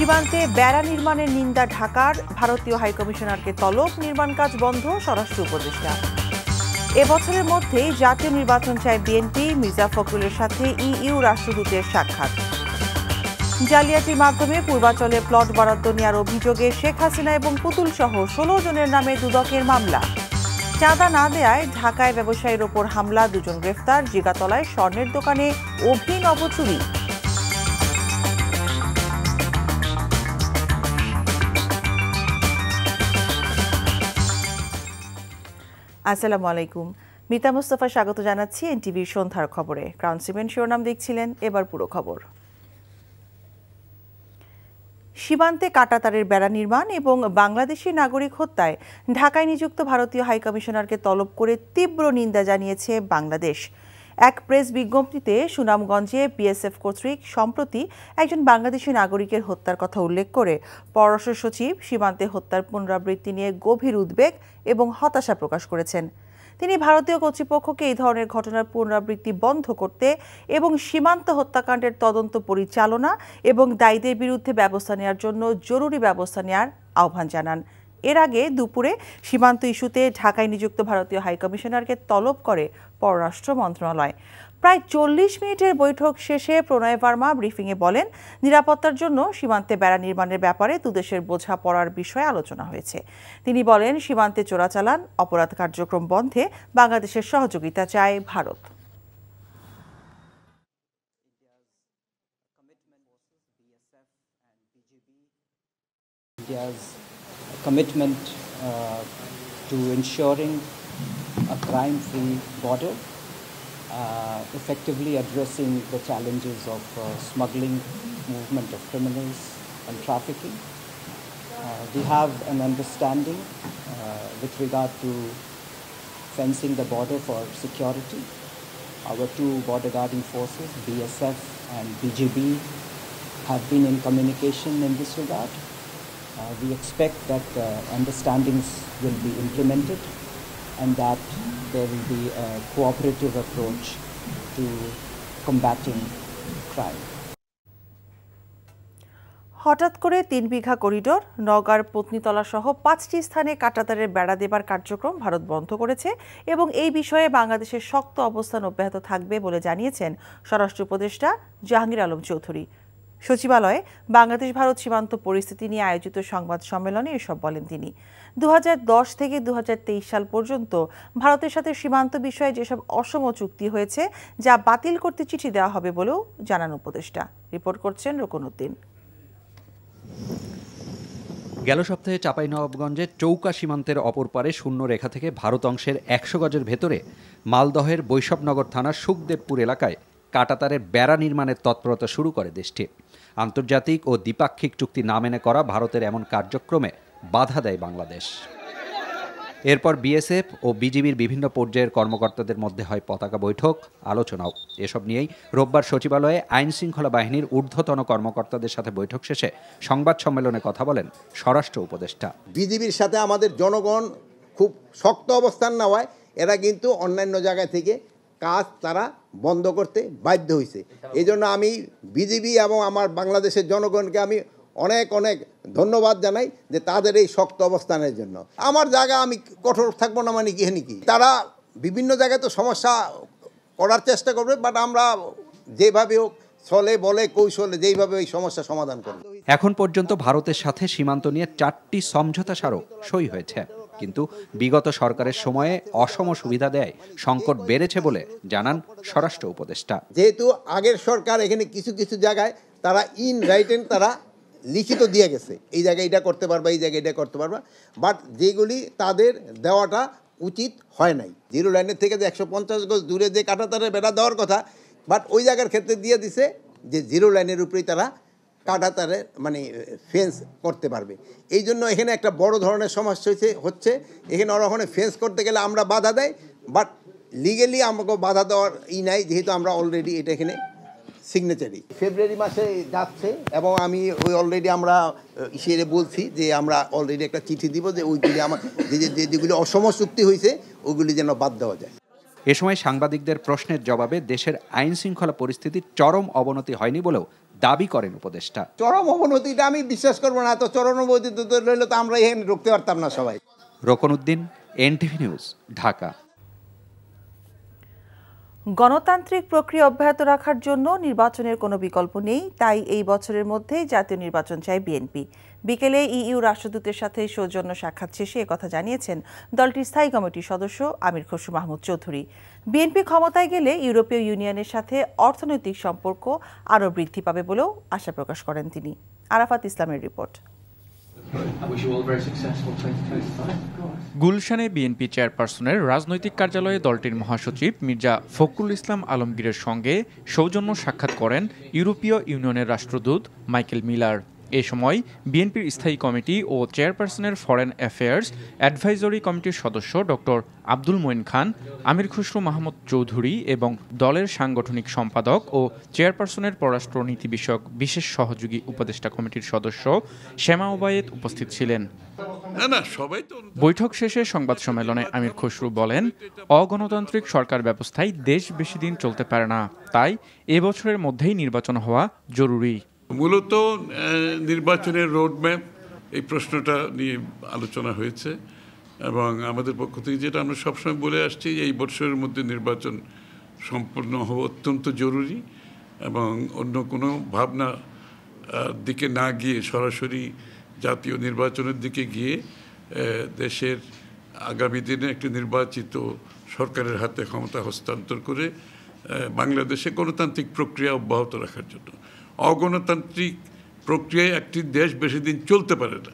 সীমান্তে বেড়া নির্মাণের নিন্দা ঢাকার, ভারতীয় হাইকমিশনারকে তলব, নির্মাণ কাজ বন্ধ স্বরাষ্ট্র উপদেষ্টা। এবছরের মধ্যেই জাতীয় নির্বাচন চায় বিএনপি, মির্জা ফখরুলের সাথে ইইউ রাষ্ট্রদূতের সাক্ষাৎ। জালিয়াতির মাধ্যমে পূর্বাঞ্চলে প্লট বরাদ্দ নেওয়ার অভিযোগে শেখ হাসিনা এবং পুতুল সহ 16 জনের নামে দুদকের মামলা। চাঁদা না দেয়ায় ঢাকায় ব্যবসায়ীর ওপর হামলা, 2 জন গ্রেফতার। জিগাতলায় স্বর্ণের দোকানে অভিনব চুরি। আসসালামু আলাইকুম, মিতা মুস্তাফা স্বাগত জানাচ্ছি এনটিভির সন্ধ্যার খবরে। ক্রাউন সিমেন্ট শিরোনাম দেখছিলেন, এবার পুরো খবর। সীমান্তে কাঁটাতারের বেড়া নির্মাণ এবং বাংলাদেশি নাগরিক হত্যায় ঢাকায় নিযুক্ত ভারতীয় হাইকমিশনারকে তলব করে তীব্র নিন্দা জানিয়েছে বাংলাদেশ। এক প্রেস বিজ্ঞপ্তিতে সুনামগঞ্জে বিএসএফ কর্তৃক সম্প্রতি একজন বাংলাদেশি নাগরিকের হত্যার কথা উল্লেখ করে পররাষ্ট্র সচিব সীমান্তে হত্যার পুনরাবৃত্তি নিয়ে গভীর উদ্বেগ এবং হতাশা প্রকাশ করেছেন। তিনি ভারতীয় কর্তৃপক্ষকে এই ধরনের ঘটনার পুনরাবৃত্তি বন্ধ করতে এবং সীমান্ত হত্যাকাণ্ডের তদন্ত পরিচালনা এবং দায়ীদের বিরুদ্ধে ব্যবস্থা নেওয়ার জন্য জরুরি ব্যবস্থা নেওয়ার আহ্বান জানান। এর আগে দুপুরে সীমান্ত ইস্যুতে ঢাকায় নিযুক্ত ভারতীয় হাইকমিশনারকে তলব করে পররাষ্ট্র মন্ত্রণালয়। প্রায় 40 মিনিটের বৈঠক শেষে প্রণয় ভার্মা ব্রিফিংয়ে বলেন, নিরাপত্তার জন্য সীমান্তে বেড়া নির্মাণের ব্যাপারে দুদেশের বোঝাপড়ার বিষয়ে আলোচনা হয়েছে। তিনি বলেন, সীমান্তে চোরাচালান, অপরাধ কার্যক্রম বন্ধে বাংলাদেশের সহযোগিতা চায় Bharat. Commitment to ensuring a crime-free border, effectively addressing the challenges of smuggling, movement of criminals and trafficking. We have an understanding with regard to fencing the border for security. Our 2 border guarding forces, BSF and BGB, have been in communication in this regard. We expect that understandings will be implemented and that there will be a cooperative approach to combating crime. হঠাৎ করে 3 বিঘা corridor, নওগাঁর পত্নীতলা সহ 5টি স্থানে কাঁটাতারের বেড়া দেবার কার্যক্রম ভারত বন্ধ করেছে এবং এই বিষয়ে বাংলাদেশের শক্ত অবস্থান অব্যাহত থাকবে বলে জানিয়েছেন স্বরাষ্ট্র উপদেষ্টা জাহাঙ্গীর আলম চৌধুরী। সচিবালয়ে বাংলাদেশ ভারত সীমান্ত পরিস্থিতি নিয়ে আয়োজিত সংবাদ সম্মেলনে এসব বলেন তিনি। 2010 থেকে 2023 সাল পর্যন্ত ভারতের সাথে সীমান্ত বিষয়ে যেসব অসম চুক্তি হয়েছে যা বাতিল করতে চিঠি দেওয়া হবে বলেও জানান উপদেষ্টা। রিপোর্ট করছেন রুকনউদ্দিন। গেল সপ্তাহে চাঁপাইনবাবগঞ্জে চৌকা সীমান্তের অপর পারে শূন্য রেখা থেকে ভারত অংশের 100 গজের ভেতরে মালদহের বৈষ্ণবনগর থানার সুখদেবপুর এলাকায় কাঁটাতারের বেড়া নির্মাণের তৎপরতা শুরু করে দেশটি। আন্তর্জাতিক ও দ্বিপাক্ষিক চুক্তি না মেনে করা ভারতের এমন কার্যক্রমে বাধা দেয় বাংলাদেশ। এরপর বিএসএফ ও বিজিবির বিভিন্ন পর্যায়ের কর্মকর্তাদের মধ্যে হয় পতাকা বৈঠক, আলোচনাও। এসব নিয়েই রোববার সচিবালয়ে আইন শৃঙ্খলা বাহিনীর ঊর্ধ্বতন কর্মকর্তাদের সাথে বৈঠক শেষে সংবাদ সম্মেলনে কথা বলেন স্বরাষ্ট্র উপদেষ্টা। বিজিবির সাথে আমাদের জনগণ খুব শক্ত অবস্থান নেওয়ায় এরা কিন্তু অন্যান্য জায়গা থেকে কাজ তারা বন্ধ করতে বাধ্য হয়েছে। এই জন্য আমি বিজিবি এবং আমার বাংলাদেশের জনগণকে আমি অনেক অনেক ধন্যবাদ জানাই যে তাদের এই শক্ত অবস্থানের জন্য। আমার জায়গা আমি কঠোর থাকবো না মানে কি তারা বিভিন্ন জায়গায় তো সমস্যা করার চেষ্টা করবে, বাট আমরা যেভাবে হোক ছলে বলে কৌশলে যেইভাবে এই সমস্যা সমাধান করব। এখন পর্যন্ত ভারতের সাথে সীমান্ত নিয়ে 4টি সমঝোতা স্মারক সই হয়েছে, কিন্তু বিগত সরকারের সময়ে অসম সুবিধা দেয় সংকট বেড়েছে বলে জানান স্বরাষ্ট্র উপদেষ্টা। যেহেতু আগের সরকার এখানে কিছু কিছু জায়গায় তারা ইন রাইটেন তারা লিখিত দিয়ে গেছে, এই জায়গায় এটা করতে পারবা, এই জায়গায় এটা করতে পারবা, বাট যেগুলি তাদের দেওয়াটা উচিত হয় নাই। 0 লাইনের থেকে যে 150 গজ দূরে যে কাঁটাতারের বেড়া দেওয়ার কথা, বাট ওই জায়গার ক্ষেত্রে দিয়ে দিছে যে 0 লাইনের উপরেই তারা কাঁটাতারের মানে ফেন্স করতে পারবে। এই জন্য এখানে একটা বড় ধরনের সমস্যা হচ্ছে এখানে ওখানে ফেন্স করতে গেলে আমরা বাধা দেয়, বাট লিগেলি আমাকে বাধা দেওয়ার নাই, যেহেতু আমরা অলরেডি এটা এখানে সিগনেচারি। ফেব্রুয়ারি মাসে যাচ্ছে এবং আমি ওই অলরেডি আমরা ইসে বলছি যে আমরা অলরেডি একটা চিঠি দিব যে ওইগুলি আমার যেগুলি অসম চুক্তি হয়েছে ওইগুলি যেন বাদ দেওয়া যায়। এ সময় সাংবাদিকদের প্রশ্নের জবাবে দেশের আইন শৃঙ্খলা পরিস্থিতির চরম অবনতি হয়নি বলেও দাবি করেন উপদেষ্টা। চরম অবনতিটা আমি বিশ্বাস করবো না, এত চরম অবনতি রইলে তো আমরা এখানে ঢুকতে পারতাম না সবাই। রোকন উদ্দিন, NTV নিউজ, ঢাকা। গণতান্ত্রিক প্রক্রিয়া অব্যাহত রাখার জন্য নির্বাচনের কোনো বিকল্প নেই, তাই এই বছরের মধ্যেই জাতীয় নির্বাচন চায় বিএনপি। বিকেলে ইইউ রাষ্ট্রদূতের সাথে সৌজন্য সাক্ষাৎ শেষে একথা জানিয়েছেন দলটির স্থায়ী কমিটির সদস্য আমির খসরু মাহমুদ চৌধুরী। বিএনপি ক্ষমতায় গেলে ইউরোপীয় ইউনিয়নের সাথে অর্থনৈতিক সম্পর্ক আরও বৃদ্ধি পাবে বলেও আশা প্রকাশ করেন তিনি। আরাফাত ইসলামের রিপোর্ট। গুলশানে বিএনপি চেয়ারপারসনের রাজনৈতিক কার্যালয়ে দলটির মহাসচিব মির্জা ফখরুল ইসলাম আলমগীরের সঙ্গে সৌজন্য সাক্ষাৎ করেন ইউরোপীয় ইউনিয়নের রাষ্ট্রদূত মাইকেল মিলার। এ সময় বিএনপির স্থায়ী কমিটি ও চেয়ারপারসনের ফরেন অ্যাফেয়ার্স অ্যাডভাইজরি কমিটির সদস্য ডক্টর আব্দুল মঈন খান, আমির খসরু মাহমুদ চৌধুরী এবং দলের সাংগঠনিক সম্পাদক ও চেয়ারপারসনের পররাষ্ট্র নীতি বিষয়ক বিশেষ সহযোগী উপদেষ্টা কমিটির সদস্য শ্যামা ওবায়েদ উপস্থিত ছিলেন। বৈঠক শেষে সংবাদ সম্মেলনে আমির খসরু বলেন, অগণতান্ত্রিক সরকার ব্যবস্থায় দেশ বেশি দিন চলতে পারে না, তাই এবছরের মধ্যেই নির্বাচন হওয়া জরুরি। মূলত নির্বাচনের রোডম্যাপ এই প্রশ্নটা নিয়ে আলোচনা হয়েছে এবং আমাদের পক্ষ থেকে যেটা আমরা সবসময় বলে আসছি, এই বছরের মধ্যে নির্বাচন সম্পন্ন হওয়া অত্যন্ত জরুরি এবং অন্য কোনো ভাবনা দিকে না গিয়ে সরাসরি জাতীয় নির্বাচনের দিকে গিয়ে দেশের আগামী দিনে একটি নির্বাচিত সরকারের হাতে ক্ষমতা হস্তান্তর করে বাংলাদেশে গণতান্ত্রিক প্রক্রিয়া অব্যাহত রাখার জন্য। অগণতান্ত্রিক প্রক্রিয়ায় একটি দেশ বেশি দিন চলতে পারে না।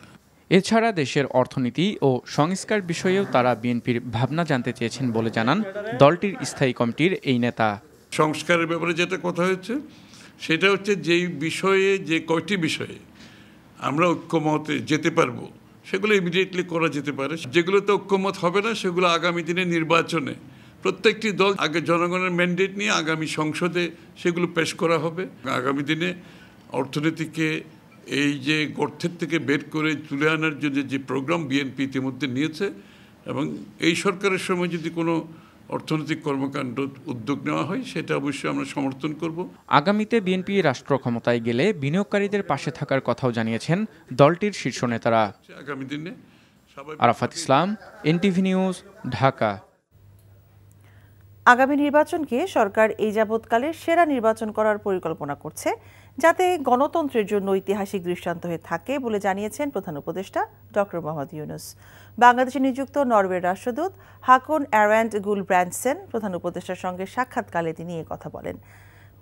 এছাড়া দেশের অর্থনীতি ও সংস্কার বিষয়েও তারা বিএনপির ভাবনা জানতে চেয়েছেন বলে জানান দলটির স্থায়ী কমিটির এই নেতা। সংস্কারের ব্যাপারে যেটা কথা হয়েছে সেটা হচ্ছে যেই বিষয়ে, যে কয়টি বিষয়ে আমরা ঐক্যমতে যেতে পারবো সেগুলো ইমিডিয়েটলি করা যেতে পারে। যেগুলোতে ঐক্যমত হবে না সেগুলো আগামী দিনে নির্বাচনে প্রত্যেকটি দল আগে জনগণের ম্যান্ডেট নিয়ে আগামী সংসদে সেগুলো পেশ করা হবে। আগামী দিনে অর্থনীতিকে এই যে গর্তের থেকে বের করে তুলে আনার জন্য যে প্রোগ্রাম বিএনপি ইতিমধ্যে নিয়েছে এবং এই সরকারের সময় যদি কোনো অর্থনৈতিক কর্মকাণ্ড উদ্যোগ নেওয়া হয় সেটা অবশ্যই আমরা সমর্থন করব। আগামীতে বিএনপি রাষ্ট্র ক্ষমতায় গেলে বিনিয়োগকারীদের পাশে থাকার কথাও জানিয়েছেন দলটির শীর্ষ নেতারা। আগামী দিনে আরাফাত ইসলাম, NTV নিউজ, ঢাকা। আগামী নির্বাচনকে সরকার এই যাবৎকালে সেরা নির্বাচন করার পরিকল্পনা করছে, যাতে গণতন্ত্রের জন্য ঐতিহাসিক দৃষ্টান্ত হয়ে থাকে বলে জানিয়েছেন প্রধান উপদেষ্টা ডক্টর মোহাম্মদ ইউনূস। বাংলাদেশে নিযুক্ত নরওয়ের রাষ্ট্রদূত হাকন অ্যারান্ড গুলব্র্যান্ডসেন প্রধান উপদেষ্টার সঙ্গে সাক্ষাৎকালে তিনি কথা বলেন।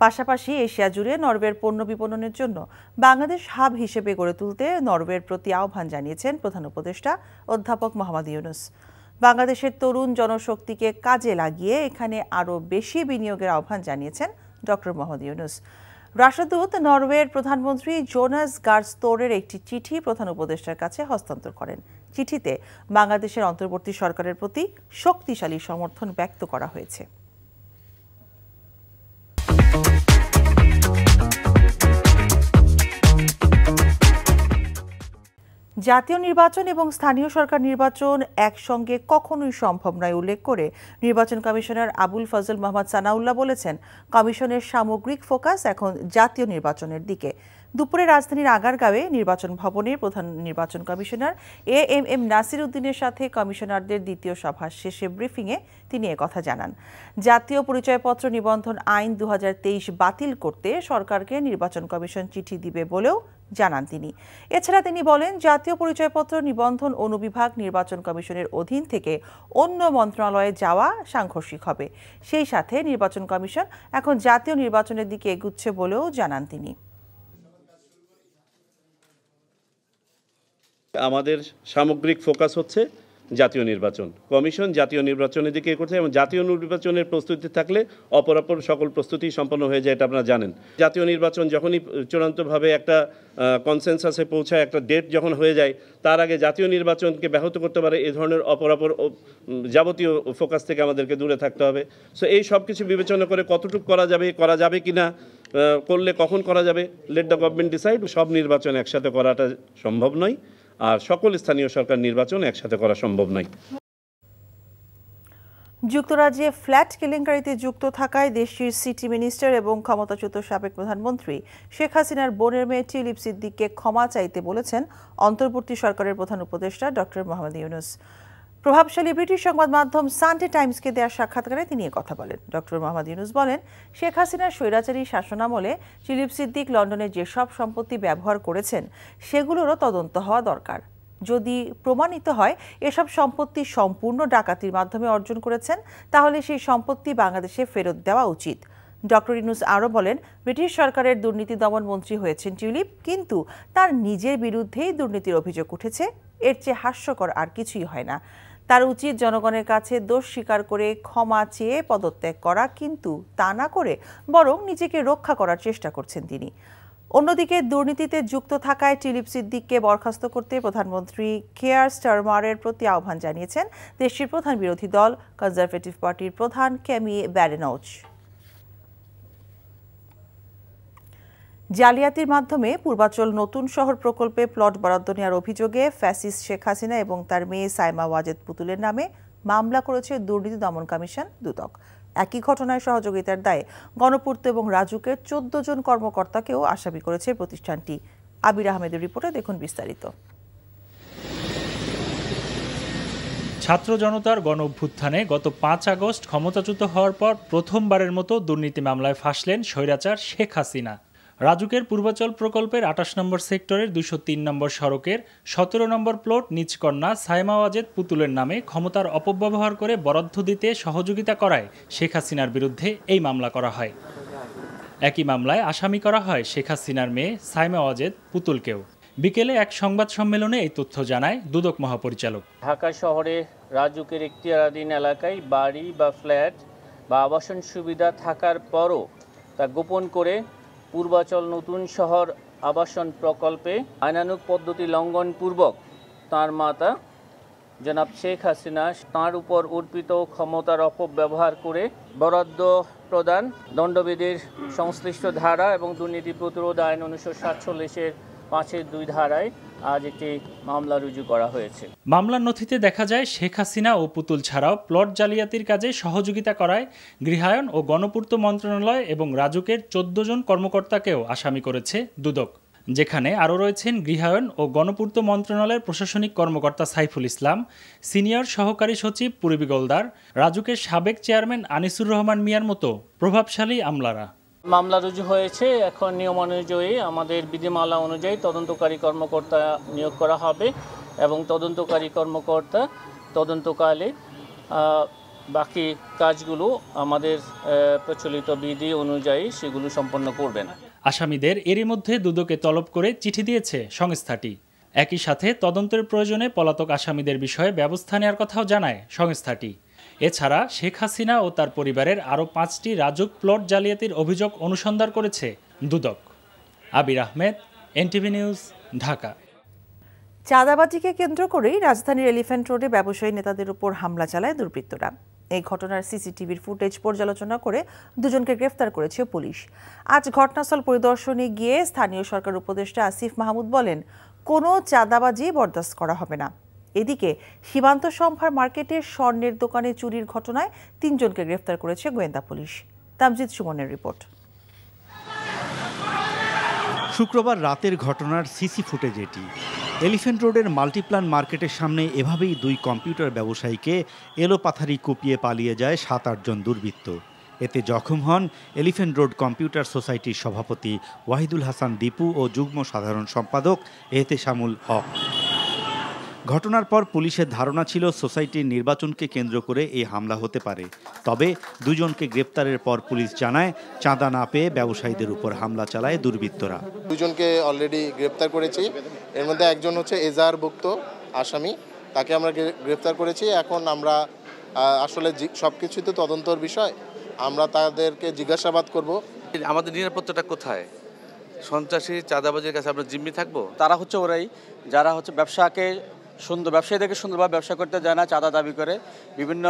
পাশাপাশি এশিয়া জুড়ে নরওয়ের পণ্য বিপণনের জন্য বাংলাদেশ হাব হিসেবে গড়ে তুলতে নরওয়ের প্রতি আহ্বান জানিয়েছেন প্রধান উপদেষ্টা অধ্যাপক মোহাম্মদ ইউনূস। বাংলাদেশের তরুণ জনশক্তিকে কাজে লাগিয়ে এখানে আরও বেশি বিনিয়োগের আহ্বান জানিয়েছেন ডক্টর মোহাম্মদ ইউনূস। রাষ্ট্রদূত নরওয়ের প্রধানমন্ত্রী জোনাস গার স্তোরের একটি চিঠি প্রধান উপদেষ্টার কাছে হস্তান্তর করেন। চিঠিতে বাংলাদেশের অন্তর্বর্তী সরকারের প্রতি শক্তিশালী সমর্থন ব্যক্ত করা হয়েছে। জাতীয় নির্বাচন এবং স্থানীয় সরকার নির্বাচন একসঙ্গে কখনোই সম্ভব নয় উল্লেখ করে নির্বাচন কমিশনার আবুল ফজল মোহাম্মদ সানাউল্লাহ বলেছেন, কমিশনের সামগ্রিক ফোকাস এখন জাতীয় নির্বাচনের দিকে। দুপুরে রাজধানীর আগারগাঁওয়ে নির্বাচন ভবনের প্রধান নির্বাচন কমিশনার AMM নাসির উদ্দিনের সাথে কমিশনারদের দ্বিতীয় সভা শেষে ব্রিফিংয়ে তিনি একথা জানান। জাতীয় পরিচয়পত্র নিবন্ধন আইন 2023 বাতিল করতে সরকারকে নির্বাচন কমিশন চিঠি দিবে বলেও জানান তিনি। এছাড়া তিনি বলেন, জাতীয় পরিচয়পত্র নিবন্ধন অনুবিভাগ নির্বাচন কমিশনের অধীন থেকে অন্য মন্ত্রণালয়ে যাওয়া সাংঘর্ষিক হবে। সেই সাথে নির্বাচন কমিশন এখন জাতীয় নির্বাচনের দিকে এগুচ্ছে বলেও জানান তিনি। আমাদের সামগ্রিক ফোকাস হচ্ছে জাতীয় নির্বাচন। কমিশন জাতীয় নির্বাচনের দিকে করছে এবং জাতীয় নির্বাচনের প্রস্তুতি থাকলে অপরাপর সকল প্রস্তুতি সম্পন্ন হয়ে যায়, এটা আপনারা জানেন। জাতীয় নির্বাচন যখনই চূড়ান্তভাবে একটা কনসেনসাসে পৌঁছায়, একটা ডেট যখন হয়ে যায়, তার আগে জাতীয় নির্বাচনকে ব্যাহত করতে পারে এই ধরনের অপরাপর যাবতীয় ফোকাস থেকে আমাদেরকে দূরে থাকতে হবে। সো এই সব কিছু বিবেচনা করে কতটুকু করা যাবে কি না, করলে কখন করা যাবে, লেট দ্য গভর্নমেন্ট ডিসাইড। সব নির্বাচন একসাথে করাটা সম্ভব নয়, আর সকল স্থানীয় সরকার নির্বাচন একসাথে করা সম্ভব নয়। যুক্তরাজ্যে ফ্ল্যাট কেলেঙ্কারিতে যুক্ত থাকায় দেশটির সিটি মিনিস্টার এবং ক্ষমতাচ্যুত সাবেক প্রধানমন্ত্রী শেখ হাসিনার বোনের মেয়ে টিউলিপ সিদ্দিককে ক্ষমা চাইতে বলেছেন অন্তর্বর্তী সরকারের প্রধান উপদেষ্টা ডক্টর মোহাম্মদ ইউনূস। প্রভাবশালী ব্রিটিশ সংবাদ মাধ্যম সানডে টাইমসকে দেওয়া সাক্ষাৎকারে তিনি কথা বলেন। ডক্টর মোহাম্মদ ইউনূস বলেন, শেখ হাসিনার স্বৈরাচারী শাসনামলে টিউলিপ সিদ্দিক লন্ডনে যেসব সম্পত্তি ব্যবহার করেছেন সেগুলোরও তদন্ত হওয়া দরকার। যদি প্রমাণিত হয় এসব সম্পত্তি সম্পূর্ণ ডাকাতির মাধ্যমে অর্জন করেছেন, তাহলে সেই সম্পত্তি বাংলাদেশে ফেরত দেওয়া উচিত। ডক্টর ইউনূস আরও বলেন, ব্রিটিশ সরকারের দুর্নীতি দমন মন্ত্রী হয়েছেন টিউলিপ, কিন্তু তার নিজের বিরুদ্ধেই দুর্নীতির অভিযোগ উঠেছে। এর চেয়ে হাস্যকর আর কিছুই হয় না। তার উচিত জনগণের কাছে দোষ স্বীকার করে ক্ষমা চেয়ে পদত্যাগ করা, কিন্তু তা না করে বরং নিজেকে রক্ষা করার চেষ্টা করছেন তিনি। অন্যদিকে দুর্নীতিতে যুক্ত থাকায় টিউলিপ সিদ্দিককে বরখাস্ত করতে প্রধানমন্ত্রী কেয়ার স্টারমারের প্রতি আহ্বান জানিয়েছেন দেশটির প্রধান বিরোধী দল কনজারভেটিভ পার্টির প্রধান কেমি ব্যাডেনউচ। জালিয়াতির মাধ্যমে পূর্বাচল নতুন শহর প্রকল্পে প্লট বরাদ্দ নেওয়ার অভিযোগে ফ্যাসিস্ট শেখ হাসিনা এবং তার মেয়ে সাইমা ওয়াজেদ পুতুলের নামে মামলা করেছে দুর্নীতি দমন কমিশন দুদক। একই ঘটনায় সহযোগিতার দায়ে গণপূর্ত এবং রাজুকের 14 জন কর্মকর্তাকেও আসামি করেছে প্রতিষ্ঠানটি। আবির আহমেদের রিপোর্টে দেখুন বিস্তারিত। ছাত্র জনতার গণ অভ্যুত্থানে গত 5 আগস্ট ক্ষমতাচ্যুত হওয়ার পর প্রথমবারের মতো দুর্নীতি মামলায় ফাঁসলেন স্বৈরাচার শেখ হাসিনা। রাজুকের পূর্বাচল প্রকল্পের 28 নম্বর সেক্টরের 203 নম্বর সড়কের 17 নম্বর প্লট নিচকন্যা সাইমা ওয়াজেদ পুতুলের নামে ক্ষমতার অপব্যবহার করে বরাদ্দ দিতে সহযোগিতা করায় শেখ হাসিনার বিরুদ্ধে এই মামলা করা হয়। একই মামলায় আসামি করা হয় শেখ হাসিনার মেয়ে সাইমা ওয়াজেদ পুতুলকেও। বিকেলে এক সংবাদ সম্মেলনে এই তথ্য জানায় দুদক মহাপরিচালক। ঢাকা শহরে রাজুকের এখতিয়ারাধীন এলাকায় বাড়ি বা ফ্ল্যাট বা আবাসন সুবিধা থাকার পরও তা গোপন করে পূর্বাচল নতুন শহর আবাসন প্রকল্পে আইনানুগ পদ্ধতি লঙ্ঘনপূর্বক তাঁর মাতা জনাব শেখ হাসিনা তাঁর উপর অর্পিত ক্ষমতার অপব্যবহার করে বরাদ্দ প্রদান, দণ্ডবিধির সংশ্লিষ্ট ধারা এবং দুর্নীতি প্রতিরোধ আইন 1947-এর 5-2 ধারায় আজ একটি মামলা রুজু করা হয়েছে। মামলার নথিতে দেখা যায় শেখ হাসিনা ও পুতুল ছাড়াও প্লট জালিয়াতির কাজে সহযোগিতা করায় গৃহায়ন ও গণপূর্ত মন্ত্রণালয় এবং রাজুকের 14 জন কর্মকর্তাকেও আসামি করেছে দুদক, যেখানে আরও রয়েছেন গৃহায়ন ও গণপূর্ত মন্ত্রণালয়ের প্রশাসনিক কর্মকর্তা সাইফুল ইসলাম, সিনিয়র সহকারী সচিব পূরবী গোলদার, রাজুকের সাবেক চেয়ারম্যান আনিসুর রহমান মিয়ার মতো প্রভাবশালী আমলারা। মামলা রুজু হয়েছে। এখন নিয়ম অনুযায়ী আমাদের বিধিমালা অনুযায়ী তদন্তকারী কর্মকর্তা নিয়োগ করা হবে এবং তদন্তকারী কর্মকর্তা তদন্তকালে বাকি কাজগুলো আমাদের প্রচলিত বিধি অনুযায়ী সেগুলো সম্পন্ন করবেন। আসামিদের এরই মধ্যে দুদকে তলব করে চিঠি দিয়েছে সংস্থাটি। একই সাথে তদন্তের প্রয়োজনে পলাতক আসামিদের বিষয়ে ব্যবস্থা নেওয়ার কথাও জানায় সংস্থাটি। এছাড়া শেখ হাসিনা ও তার পরিবারের আরও 5টি রাজুক প্লট জালিয়াতির অভিযোগ অনুসন্ধান করেছে দুদক। আবির আহমেদ, এনটিভি নিউজ, ঢাকা। চাঁদাবাজিকে কেন্দ্র করেই রাজধানীর এলিফ্যান্ট রোডে ব্যবসায়ী নেতাদের উপর হামলা চালায় দুর্বৃত্তরা। এই ঘটনার সিসিটিভির ফুটেজ পর্যালোচনা করে 2 জনকে গ্রেফতার করেছে পুলিশ। আজ ঘটনাস্থল পরিদর্শনে গিয়ে স্থানীয় সরকার উপদেষ্টা আসিফ মাহমুদ বলেন, কোনো চাঁদাবাজি বরদাস্ত করা হবে না। এদিকে সীমান্ত সম্ভার মার্কেটের স্বর্ণের দোকানে চুরির ঘটনায় 3 জনকে গ্রেফতার করেছে গোয়েন্দা পুলিশ। তামজিদ সুমনের রিপোর্ট। শুক্রবার রাতের ঘটনার সিসি ফুটেজ এটি। এলিফ্যান্ট রোডের মাল্টিপ্ল্যান মার্কেটের সামনে এভাবেই 2 কম্পিউটার ব্যবসায়ীকে এলোপাথারি কুপিয়ে পালিয়ে যায় 7-8 জন দুর্বৃত্ত। এতে জখম হন এলিফ্যান্ট রোড কম্পিউটার সোসাইটির সভাপতি ওয়াহিদুল হাসান দীপু ও যুগ্ম সাধারণ সম্পাদক এহতেশামুল হক। ঘটনার পর পুলিশের ধারণা ছিল সোসাইটির নির্বাচনকে কেন্দ্র করে এই হামলা হতে পারে। তবে 2 জনকে গ্রেপ্তারের পর পুলিশ জানায়, চাঁদা না পেয়ে ব্যবসায়ীদের উপর হামলা চালায় দুর্বৃত্তরা। 2 জনকে অলরেডি গ্রেপ্তার করেছি। এর মধ্যে একজন হচ্ছে এজাহারভুক্ত আসামি, তাকে আমরা গ্রেপ্তার করেছি। এখন আমরা আসলে সবকিছুই তো তদন্তর বিষয়, আমরা তাদেরকে জিজ্ঞাসাবাদ করব। আমাদের নিরাপত্তাটা কোথায়? সন্ত্রাসী চাঁদাবাজির কাছে আমরা জিম্মি থাকবো? তারা হচ্ছে ওরাই যারা হচ্ছে ব্যবসায়ীদেরকে সুন্দরভাবে ব্যবসা করতে যায় না, চাঁদা দাবি করে বিভিন্ন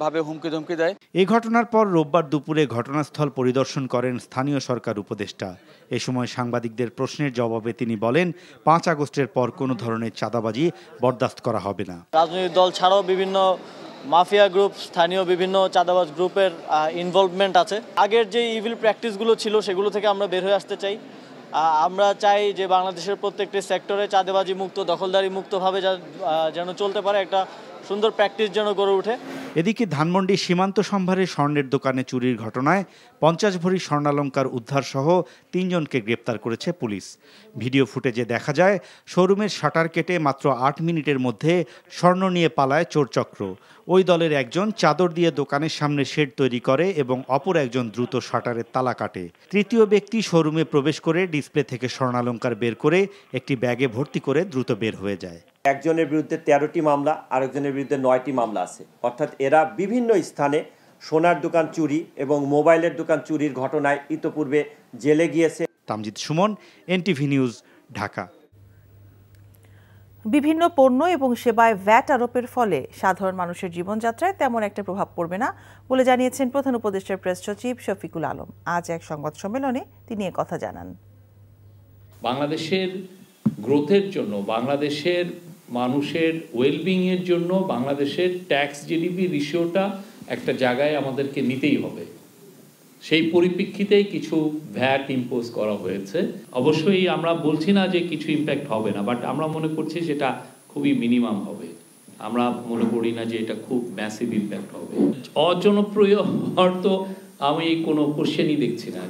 ভাবে হুমকি ধমকি দেয়। এই ঘটনার পর রোববার দুপুরে ঘটনাস্থল পরিদর্শন করেন স্থানীয় সরকার উপদেষ্টা। এ সময় সাংবাদিকদের প্রশ্নের জবাবে তিনি বলেন, 5 আগস্টের পর কোনো ধরনের চাঁদাবাজি বরদাস্ত করা হবে না। রাজনৈতিক দল ছাড়াও বিভিন্ন মাফিয়া গ্রুপ, স্থানীয় বিভিন্ন চাঁদাবাজ গ্রুপের ইনভলভমেন্ট আছে। আগের যে ইভিল প্র্যাকটিসগুলো ছিল সেগুলো থেকে আমরা বের হয়ে আসতে চাই। আমরা চাই যে বাংলাদেশের প্রত্যেকটি সেক্টরে চাঁদাবাজি মুক্ত, দখলদারি মুক্তভাবে যেন চলতে পারে, একটা সুন্দর প্র্যাকটিস যেন গড়ে ওঠে। এদিকে ধানমন্ডি সীমান্ত সম্ভারে স্বর্ণের দোকানে চুরির ঘটনায় 50 ভরি স্বর্ণালংকার উদ্ধার সহ 3 জনকে গ্রেপ্তার করেছে পুলিশ। ভিডিও ফুটেজে দেখা যায় শোরুমের শাটার কেটে মাত্র 8 মিনিটের মধ্যে স্বর্ণ নিয়ে পালায় চোরচক্র। ওই দলের একজন চাদর দিয়ে দোকানের সামনে শেড তৈরি করে এবং অপর একজন দ্রুত শাটারের তালা কাটে। তৃতীয় ব্যক্তি শোরুমে প্রবেশ করে ডিসপ্লে থেকে স্বর্ণালংকার বের করে একটি ব্যাগে ভর্তি করে দ্রুত বের হয়ে যায়। একজনের বিরুদ্ধে 13টি মামলা, আরেকজনের বিরুদ্ধে 9টি মামলা আছে। অর্থাৎ এরা বিভিন্ন স্থানে সোনার দোকান চুরি এবং মোবাইলের দোকান চুরির ঘটনায় ইতোপূর্বে জেলে গিয়েছে। Tamjid Suman, NTV news, Dhaka. বিভিন্ন পণ্য এবং সেবায় ভ্যাট আরোপের ফলে সাধারণ মানুষের জীবনযাত্রায় তেমন একটা প্রভাব পড়বে না বলে জানিয়েছেন প্রধান উপদেষ্টার প্রেস সচিব শফিকুল আলম। আজ এক সংবাদ সম্মেলনে তিনি একথা জানান। বাংলাদেশের গ্রোথের জন্য, বাংলাদেশের মানুষের ওয়েলবিংয়ের জন্য বাংলাদেশের ট্যাক্স জিডিপি রেশিওটা একটা জায়গায় আমাদেরকে নিতেই হবে। সেই পরিপ্রেক্ষিতেই কিছু ভ্যাট ইম্পোজ করা হয়েছে। অবশ্যই আমরা বলছি না যে কিছু ইম্প্যাক্ট হবে না, বাট আমরা মনে করছি সেটা খুবই মিনিমাম হবে। আমরা মনে করি না যে এটা খুব ম্যাসিভ ইম্প্যাক্ট হবে। অজনপ্রিয় অর্থ আমি কোনো কোশ্চেনই দেখছি না।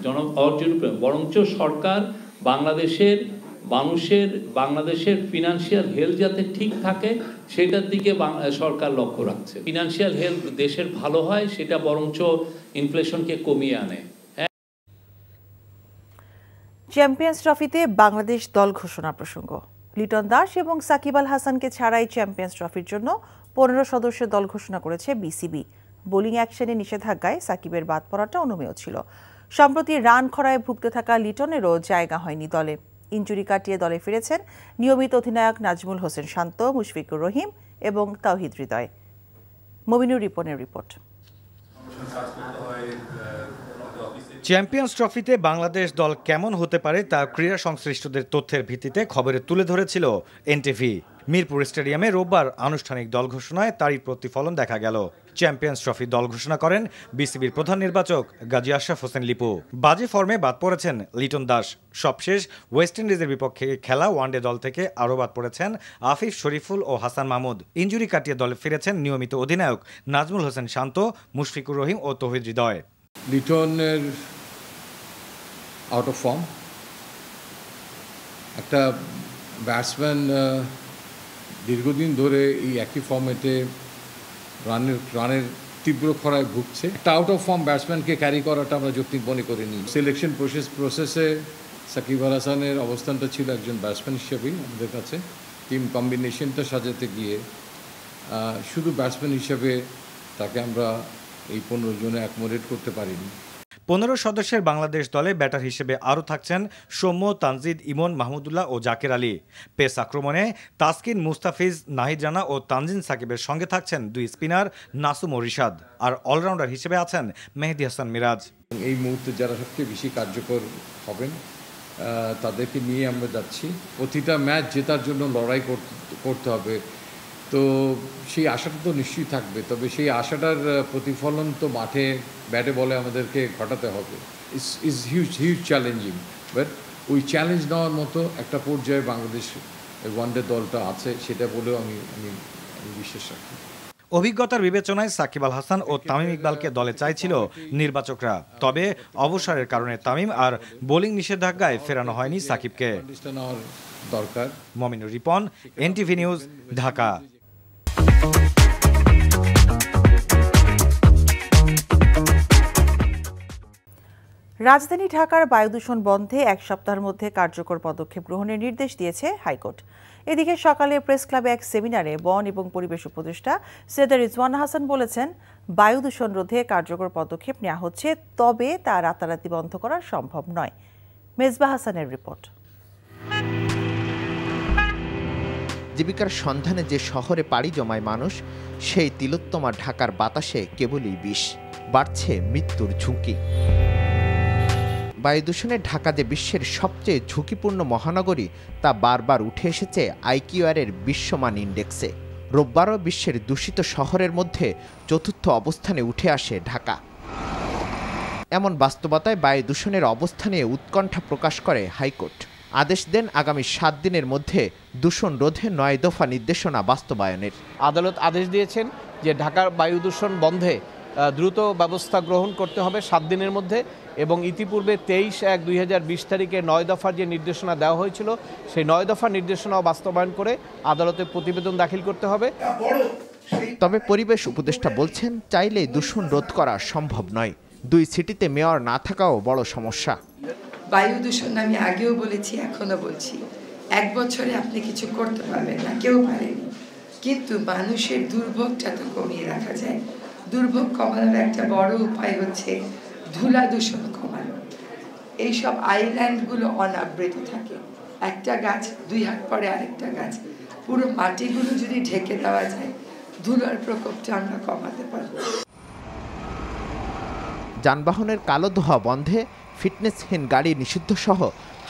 অজনপ্রিয় বরঞ্চ সরকার বাংলাদেশের ফিনান্সিয়াল হেলথ যাতে ঠিক থাকে সেটার দিকে সরকার লক্ষ্য রাখছে। ফিনান্সিয়াল হেলথ দেশের ভালো হয়, সেটা বরঞ্চ ইনফ্লেশনকে কমিয়ে আনে। চ্যাম্পিয়ন্স ট্রফিতে বাংলাদেশ দল ঘোষণা প্রসঙ্গ। লিটন দাস এবং সাকিব আল হাসানকে ছাড়াই চ্যাম্পিয়ন্স ট্রফির জন্য 15 সদস্যের দল ঘোষণা করেছে বিসিবি। বোলিং অ্যাকশনে নিষেধাজ্ঞায় সাকিবের বাদ পড়াটা অনুমেয় ছিল। সম্প্রতি রান খরায় ভুগতে থাকা লিটনেরও জায়গা হয়নি দলে। ইনজুরি কাটিয়ে দলে ফিরেছেন নিয়মিত অধিনায়ক নাজমুল হোসেন শান্ত, মুশফিকুর রহিম এবং তাওহিদ হৃদয়। মমিনুর রিপনের রিপোর্ট। চ্যাম্পিয়ন্স ট্রফিতে বাংলাদেশ দল কেমন হতে পারে তা ক্রীড়া সংশ্লিষ্টদের তথ্যের ভিত্তিতে খবরে তুলে ধরেছিল এনটিভি। মিরপুর স্টেডিয়ামে রোববার আনুষ্ঠানিক দল ঘোষণায় তারই প্রতিফলন দেখা গেল। চ্যাম্পিয়ন্স ট্রফি দল ঘোষণা করেন বিসিবির প্রধান নির্বাচক গাজী আশরাফ হোসেন লিপু। বাজে ফর্মে বাদ পড়েছেন লিটন দাস। সবশেষ ওয়েস্ট ইন্ডিজের বিপক্ষে খেলা ওয়ানডে দল থেকে আরও বাদ পড়েছেন আফিফ, শরীফুল ও হাসান মাহমুদ। ইনজুরি কাটিয়ে দলে ফিরেছেন নিয়মিত অধিনায়ক নাজমুল হোসেন শান্ত, মুশফিকুর রহিম ও তৌহিদ হৃদয়। লিটনের আউট অফ ফর্ম, একটা ব্যাটসম্যান দীর্ঘদিন ধরে এই একই ফর্মেটে রানের তীব্র খরায় ভুগছে। একটা আউট অফ ফর্ম ব্যাটসম্যানকে ক্যারি করাটা আমরা যৌক্তিক মনে করিনি। সিলেকশন প্রসেসে সাকিব আল হাসানের অবস্থানটা ছিল একজন ব্যাটসম্যান হিসেবেই আমাদের কাছে। টিম কম্বিনেশনটা সাজাতে গিয়ে শুধু ব্যাটসম্যান হিসেবে তাকে আমরা এই 15 জনে অ্যাকোমোডেট করতে পারিনি। 15 সদস্যের বাংলাদেশ দলে ব্যাটার হিসেবে আরও থাকছেন সৌম্য, তানজিদ, ইমন, মাহমুদুল্লাহ ও জাকের আলী। পেস আক্রমণে তাসকিন, মুস্তাফিজ, নাহিদ রানা ও তানজিন সাকিবের সঙ্গে থাকছেন 2 স্পিনার নাসুম ও রিশাদ। আর অলরাউন্ডার হিসেবে আছেন মেহেদী হাসান মিরাজ। এই মুহূর্তে যারা সবচেয়ে বেশি কার্যকর হবেন তাদেরকে নিয়ে আমরা যাচ্ছি। প্রতিটা ম্যাচ জেতার জন্য লড়াই করতে হবে, তো সেই আশাটা তো নিশ্চয়ই থাকবে। তবে সেই আশাটার প্রতিফলন তো মাঠে ব্যাটে বলে আমাদেরকে ঘটাতে হবে। ইজ হিউজ চ্যালেঞ্জিং, বাট ওই চ্যালেঞ্জ নেওয়ার মতো একটা পর্যায়ে বাংলাদেশ ওয়ানডে দলটা আছে, সেটা বলেও আমি বিশ্বাস রাখি। অভিজ্ঞতার বিবেচনায় সাকিব আল হাসান ও তামিম ইকবালকে দলে চাইছিল নির্বাচকরা। তবে অবসরের কারণে তামিম আর বোলিং নিষেধাজ্ঞায় ফেরানো হয়নি সাকিবকে। দরকার। Mominur Ripon, NTV news, Dhaka. রাজধানী ঢাকার বায়ু দূষণ বন্ধে 1 সপ্তাহের মধ্যে কার্যকর পদক্ষেপ গ্রহণের নির্দেশ দিয়েছে হাইকোর্ট। এদিকে সকালে প্রেস ক্লাবে এক সেমিনারে বন এবং পরিবেশ উপদেষ্টা সৈয়দ রিজওয়ান হাসান বলেছেন, বায়ু দূষণ রোধে কার্যকর পদক্ষেপ নেওয়া হচ্ছে, তবে তা রাতারাতি বন্ধ করা সম্ভব নয়। মেজবা হাসানের রিপোর্ট। জীবিকার সন্ধানে যে শহরে পাড়ি জমায় মানুষ, সেই তিলোত্তমা ঢাকার বাতাসে কেবলই বিষ, বাড়ছে মৃত্যুর ঝুঁকি। বায়ু দূষণে ঢাকা যে বিশ্বের সবচেয়ে ঝুঁকিপূর্ণ মহানগরী তা বারবার উঠে এসেছে আইকিউআরের বিশ্বমান ইন্ডেক্সে। রোববারও বিশ্বের দূষিত শহরের মধ্যে চতুর্থ অবস্থানে উঠে আসে ঢাকা। এমন বাস্তবতায় বায়ু দূষণের অবস্থা নিয়ে উৎকণ্ঠা প্রকাশ করে হাইকোর্ট। আদেশ দেন আগামী 7 দিনের মধ্যে দূষণ রোধে 9 দফা নির্দেশনা বাস্তবায়নের। আদালত আদেশ দিয়েছেন যে ঢাকার বায়ু দূষণ বন্ধে দ্রুত ব্যবস্থা গ্রহণ করতে হবে 7 দিনের মধ্যে, এবং ইতিপূর্বে 23/1/2020 তারিখে 9 দফার যে নির্দেশনা দেওয়া হয়েছিল সেই 9 দফার নির্দেশনাও বাস্তবায়ন করে আদালতে প্রতিবেদন দাখিল করতে হবে। তবে পরিবেশ উপদেষ্টা বলছেন চাইলেই দূষণ রোধ করা সম্ভব নয়। 2 সিটিতে মেয়র না থাকাও বড় সমস্যা। বায়ু দূষণ আমি আগেও বলেছি, এখনো বলছি, 1 বছরে আপনি কিছু করতে পারবেন না, কেউ পারেনি, কিন্তু মানুষের দুর্ভোগটা তো কমিয়ে রাখা যায়। দুর্ভোগ কমানোর একটা বড় উপায় হচ্ছে ধুলা দূষণ কমানো। এইসব আইল্যান্ডগুলো অনাবৃত থাকে, একটা গাছ 2 হাত পরে আরেকটা গাছ, পুরো মাটিগুলো যদি ঢেকে দেওয়া যায় ধুলার প্রকোপটা আমরা কমাতে পারবো। যানবাহনের কালো ধোঁয়া বন্ধে, ফিটনেসহীন গাড়ি নিষিদ্ধ সহ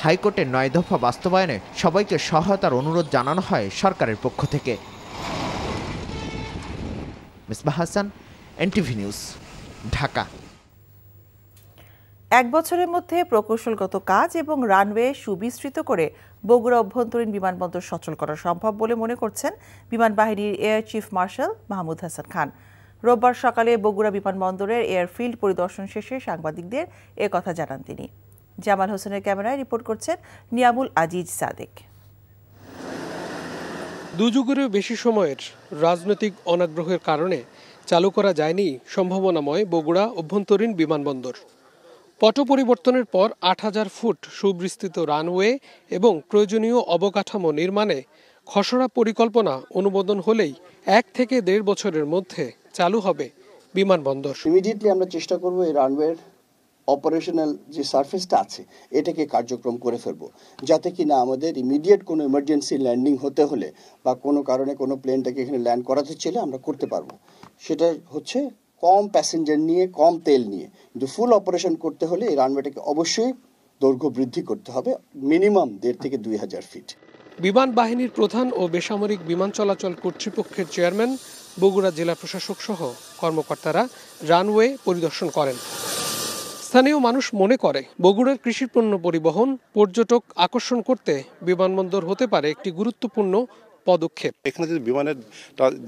হাইকোর্টের 9 দফা বাস্তবায়নে সবাইকে সহায়তার অনুরোধ জানানো হয় সরকারের পক্ষ থেকে। Misbah Hasan, NTV news, Dhaka. 1 বছরের মধ্যে প্রকৌশলগত কাজ এবং রানওয়ে সুবিস্তৃত করে বগুড়া অভ্যন্তরীণ বিমানবন্দর সচল করা সম্ভব বলে মনে করছেন বিমান বাহিনীর air chief marshal Mahmud Hasan Khan. রোববার সকালে বগুড়া বিমানবন্দরের এয়ারফিল্ড পরিদর্শন শেষে সাংবাদিকদের কথা জানান তিনি। জামাল হোসেনের ক্যামেরায় রিপোর্ট করছেন নিয়ামুল আজিজ সাদেক। 2 যুগেরও বেশি সময়ের রাজনৈতিক অনাগ্রহের কারণে চালু করা যায়নি সম্ভাবনাময় বগুড়া অভ্যন্তরীণ বিমানবন্দর। পট পরিবর্তনের পর 8000 ফুট সুবিস্তৃত রানওয়ে এবং প্রয়োজনীয় অবকাঠামো নির্মাণে খসড়া পরিকল্পনা অনুমোদন হলেই 1 থেকে 1.5 বছরের মধ্যে চালু হবে বিমানবন্দর। ইমিডিয়েটলি আমরা চেষ্টা করব এই রানওয়ের অপারেশনাল যে সারফেসটা আছে এটাকে কার্যক্রম করে ফেলবো, যাতে কিনা আমাদের ইমিডিয়েট কোনো ইমার্জেন্সি ল্যান্ডিং হতে হলে বা কোনো কারণে কোনো প্লেনটাকে এখানে ল্যান্ড করাতে চাইলে আমরা করতে পারবো। সেটা হচ্ছে কম প্যাসেঞ্জার নিয়ে, কম তেল নিয়ে। কিন্তু ফুল অপারেশন করতে হলে এই রানওয়েটাকে অবশ্যই দৈর্ঘ্য বৃদ্ধি করতে হবে, মিনিমাম 1.5 থেকে 2000 ফিট। বিমান বাহিনীর প্রধান ও বেসামরিক বিমান চলাচল কর্তৃপক্ষের চেয়ারম্যান, বগুড়া জেলা প্রশাসক সহ কর্মকর্তারা রানওয়ে পরিদর্শন করেন। স্থানীয় মানুষ মনে করে বগুড়ার কৃষি পণ্য পরিবহন, পর্যটক আকর্ষণ করতে বিমানবন্দর হতে পারে একটি গুরুত্বপূর্ণ পদক্ষেপ। এখানে যদি বিমানের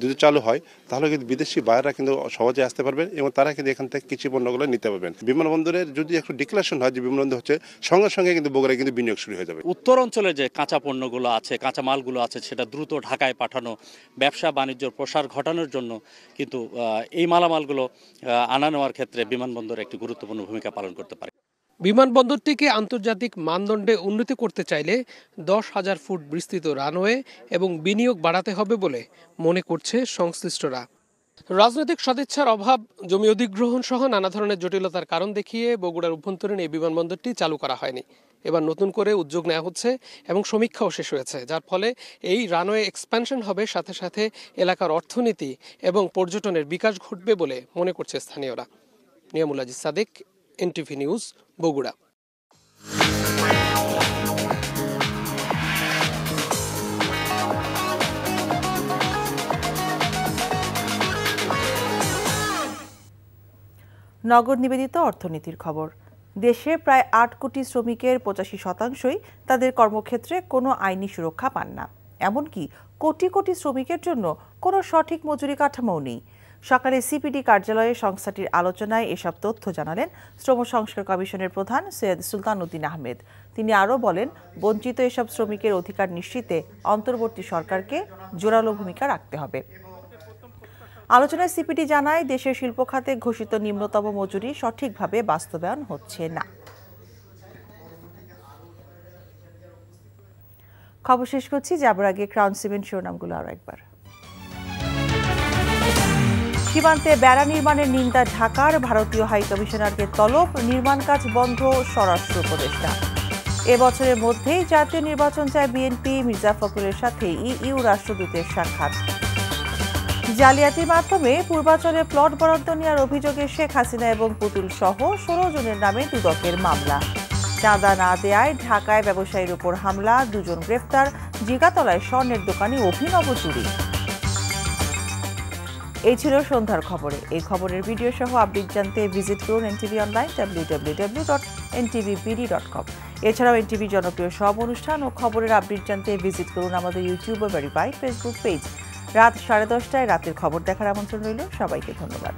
যদি চালু হয় তাহলে কিন্তু বিদেশি বায়াররা কিন্তু সহজে আসতে পারবেন এবং তারা কিন্তু এখান থেকে কৃষি পণ্যগুলো নিতে পারবেন। বিমানবন্দরের যদি একটু ডিক্লারেশন হয় যে বিমানবন্দর হচ্ছে, সঙ্গে সঙ্গে কিন্তু বগুড়ায় কিন্তু বিনিয়োগ শুরু হয়ে যাবে। উত্তর অঞ্চলে যে কাঁচা পণ্যগুলো আছে, কাঁচা মালগুলো আছে, সেটা দ্রুত ঢাকায় পাঠানো, ব্যবসা বাণিজ্য প্রসার ঘটানোর জন্য কিন্তু এই মালামালগুলো আনা নেওয়ার ক্ষেত্রে বিমানবন্দর একটি গুরুত্বপূর্ণ ভূমিকা পালন করতে পারে। বিমানবন্দরটিকে আন্তর্জাতিক মানদণ্ডে উন্নতি করতে চাইলে 10,000 ফুট বিস্তৃত রানওয়ে এবং বিনিয়োগ বাড়াতে হবে বলে মনে করছে সংশ্লিষ্টরা। রাজনৈতিক সদিচ্ছার অভাব, জমি অধিগ্রহণ সহ নানা ধরনের জটিলতার কারণ দেখিয়ে বগুড়ার অভ্যন্তরীণ এই বিমানবন্দরটি চালু করা হয়নি। এবার নতুন করে উদ্যোগ নেওয়া হচ্ছে এবং সমীক্ষাও শেষ হয়েছে, যার ফলে এই রানওয়ে এক্সপ্যানশন হবে, সাথে সাথে এলাকার অর্থনীতি এবং পর্যটনের বিকাশ ঘটবে বলে মনে করছে স্থানীয়রা। Niamul Aziz Sadek, NTV news, Bogura. নগর নিবেদিত অর্থনীতির খবর। দেশে প্রায় 8 কোটি শ্রমিকের 85%ই তাদের কর্মক্ষেত্রে কোনো আইনি সুরক্ষা পান না। এমনকি কোটি কোটি শ্রমিকের জন্য কোনো সঠিক মজুরি কাঠামোও নেই। সকালে সিপিডি কার্যালয়ে সংস্থাটির আলোচনায় এসব তথ্য জানালেন শ্রম সংস্কার কমিশনের প্রধান সৈয়দ সুলতান উদ্দিন আহমেদ। তিনি আরও বলেন, বঞ্চিত এসব শ্রমিকের অধিকার নিশ্চিতে অন্তর্বর্তী সরকারকে জোরালো ভূমিকা রাখতে হবে। আলোচনায় সিপিডি জানায়, দেশের শিল্প খাতে ঘোষিত নিম্নতম মজুরি সঠিকভাবে বাস্তবায়ন হচ্ছে না। খবর শেষ করছি, যাবার আগে ক্রাউন সিমেন্ট শিরোনামগুলো আরও একবার। সীমান্তে বেড়া নির্মাণের নিন্দা ঢাকার, ভারতীয় হাইকমিশনারকে তলব, নির্মাণ কাজ বন্ধ স্বরাষ্ট্র উপদেষ্টা। এবছরের মধ্যেই জাতীয় নির্বাচন চায় বিএনপি, মির্জা ফখরুলের সাথে ইইউ রাষ্ট্রদূতের সাক্ষাৎ। জালিয়াতির মাধ্যমে পূর্বাঞ্চলে প্লট বরাদ্দ নেওয়ার অভিযোগে শেখ হাসিনা এবং পুতুল সহ 16 জনের নামে দুদকের মামলা। চাঁদা না দেয়ায় ঢাকায় ব্যবসায়ীর উপর হামলা, 2 জন গ্রেফতার। জিগাতলায় স্বর্ণের দোকানে অভিনব চুরি। এই ছিল সন্ধ্যার খবরে। এই খবরের ভিডিও সহ আপডেট জানতে ভিজিট করুন এনটিভি অনলাইন www.ntvbd.com। এছাড়াও এনটিভি জনপ্রিয় সব অনুষ্ঠান ও খবরের আপডেট জানতে ভিজিট করুন আমাদের ইউটিউব ও ভেরিফাইড ফেসবুক পেজ। রাত 10:30টায় রাতের খবর দেখার আমন্ত্রণ রইল। সবাইকে ধন্যবাদ।